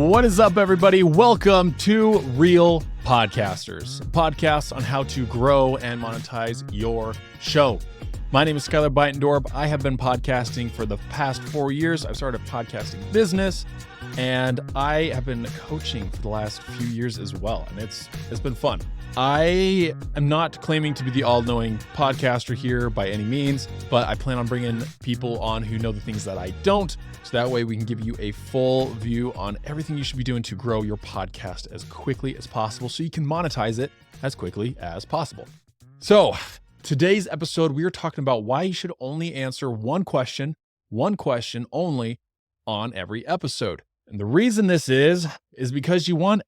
What is up, everybody? Welcome to Real Podcasters, a podcast on how to grow and monetize your show. My name is Skylar Beitendorf. I have been podcasting for the past 4 years. I've started a podcasting business, and I have been coaching for the last few years as well, and it's been fun. I am not claiming to be the all-knowing podcaster here by any means, but I plan on bringing people on who know the things that I don't, so that way we can give you a full view on everything you should be doing to grow your podcast as quickly as possible so you can monetize it as quickly as possible. So today's episode, we are talking about why you should only answer one question only on every episode. And the reason this is because you want,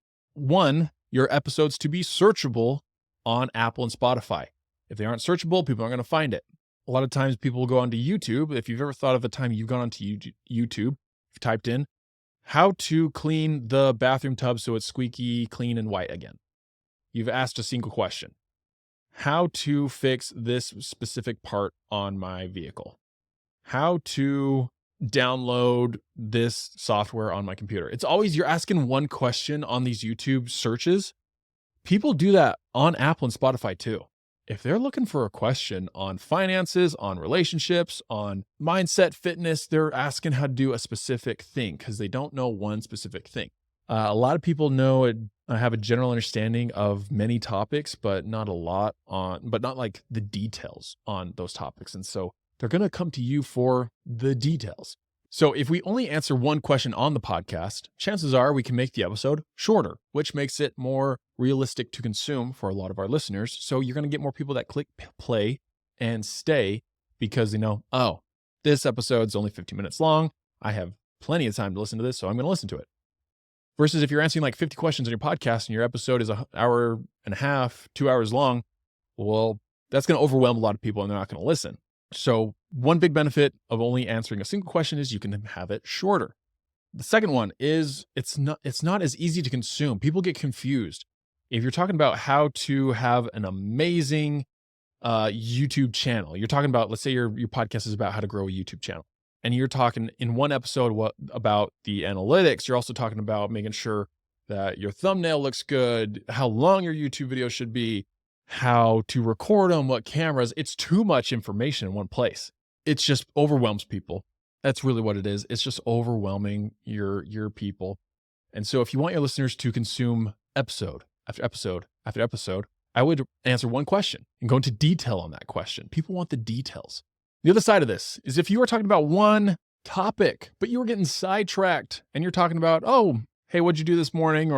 your episodes to be searchable on Apple and Spotify. If they aren't searchable, people aren't going to find it. A lot of times people will go onto YouTube. If you've ever thought of a time you've gone onto YouTube, you've typed in how to clean the bathroom tub so it's squeaky, clean, and white again. You've asked a single question. How to fix this specific part on my vehicle. How to download this software on my computer. It's always, you're asking one question on these YouTube searches. People do that on Apple and Spotify too. If they're looking for a question on finances, on relationships, on mindset, fitness, they're asking how to do a specific thing because they don't know one specific thing. A lot of people know it. I have a general understanding of many topics, but not like the details on those topics. And so they're going to come to you for the details. So if we only answer one question on the podcast, chances are we can make the episode shorter, which makes it more realistic to consume for a lot of our listeners. So you're going to get more people that click play and stay because they know, oh, this episode's only 15 minutes long. I have plenty of time to listen to this, so I'm going to listen to it. Versus if you're answering like 50 questions on your podcast and your episode is an hour and a half, 2 hours long, well, that's going to overwhelm a lot of people and they're not going to listen. So one big benefit of only answering a single question is you can have it shorter. The second one is it's not as easy to consume. People get confused. If you're talking about how to have an amazing YouTube channel, you're talking about, let's say your podcast is about how to grow a YouTube channel. And you're talking in one episode about the analytics. You're also talking about making sure that your thumbnail looks good, how long your YouTube video should be, how to record them, what cameras. It's too much information in one place. It just overwhelms people. That's really what it is. It's just overwhelming your people. And so if you want your listeners to consume episode after episode after episode, I would answer one question and go into detail on that question. People want the details. The other side of this is if you were talking about one topic, but you were getting sidetracked and you're talking about, oh, hey, what'd you do this morning?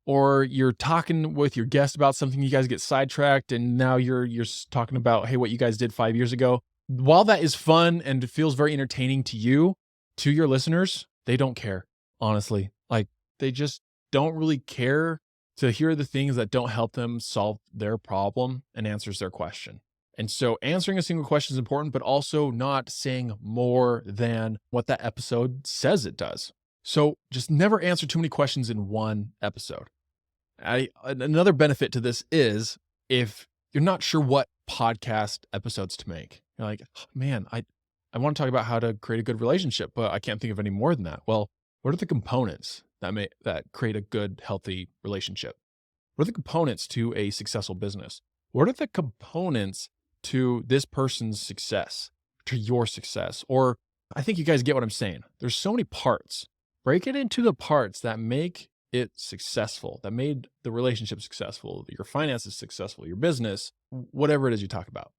Or you're talking with your guest about something, you guys get sidetracked, and now you're talking about, hey, what you guys did 5 years ago. While that is fun and it feels very entertaining to you, to your listeners, they don't care, honestly. Like, they just don't really care to hear the things that don't help them solve their problem and answers their question. And so answering a single question is important, but also not saying more than what that episode says it does. So just never answer too many questions in one episode. Another benefit to this is if you're not sure what podcast episodes to make, you're like, oh, man, I want to talk about how to create a good relationship, but I can't think of any more than that. Well, what are the components that create a good, healthy relationship? What are the components to a successful business? What are the components to this person's success, to your success? Or I think you guys get what I'm saying. There's so many parts. Break it into the parts that make it successful, that made the relationship successful, your finances successful, your business, whatever it is you talk about.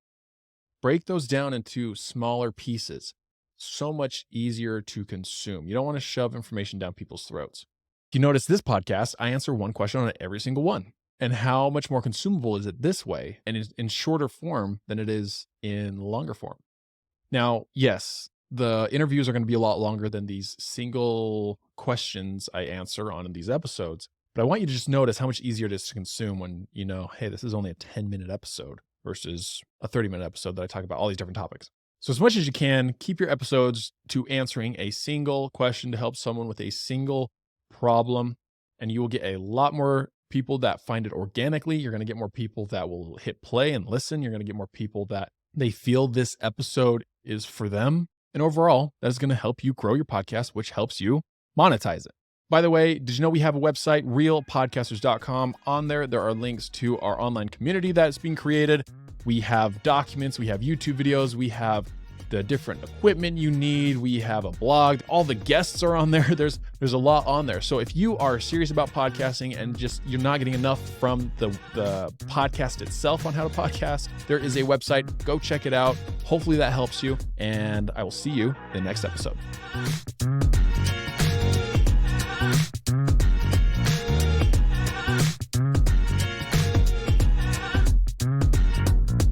Break those down into smaller pieces. So much easier to consume. You don't want to shove information down people's throats. If you notice this podcast, I answer one question on every single one. And how much more consumable is it this way and is in shorter form than it is in longer form? Now, yes, the interviews are going to be a lot longer than these single questions I answer on these episodes. But I want you to just notice how much easier it is to consume when you know, hey, this is only a 10-minute episode versus a 30-minute episode that I talk about all these different topics. So as much as you can, keep your episodes to answering a single question to help someone with a single problem, and you will get a lot more people that find it organically. You're going to get more people that will hit play and listen. You're going to get more people that they feel this episode is for them. And overall, that is going to help you grow your podcast, which helps you monetize it. By the way, did you know we have a website, realpodcasters.com? On there are links to our online community that's being created. We have documents, we have YouTube videos, we have the different equipment you need, we have a blog, all the guests are on there. There's a lot on there. So if you are serious about podcasting and just you're not getting enough from the podcast itself on how to podcast, there is a website. Go check it out. Hopefully that helps you, and I will see you in the next episode.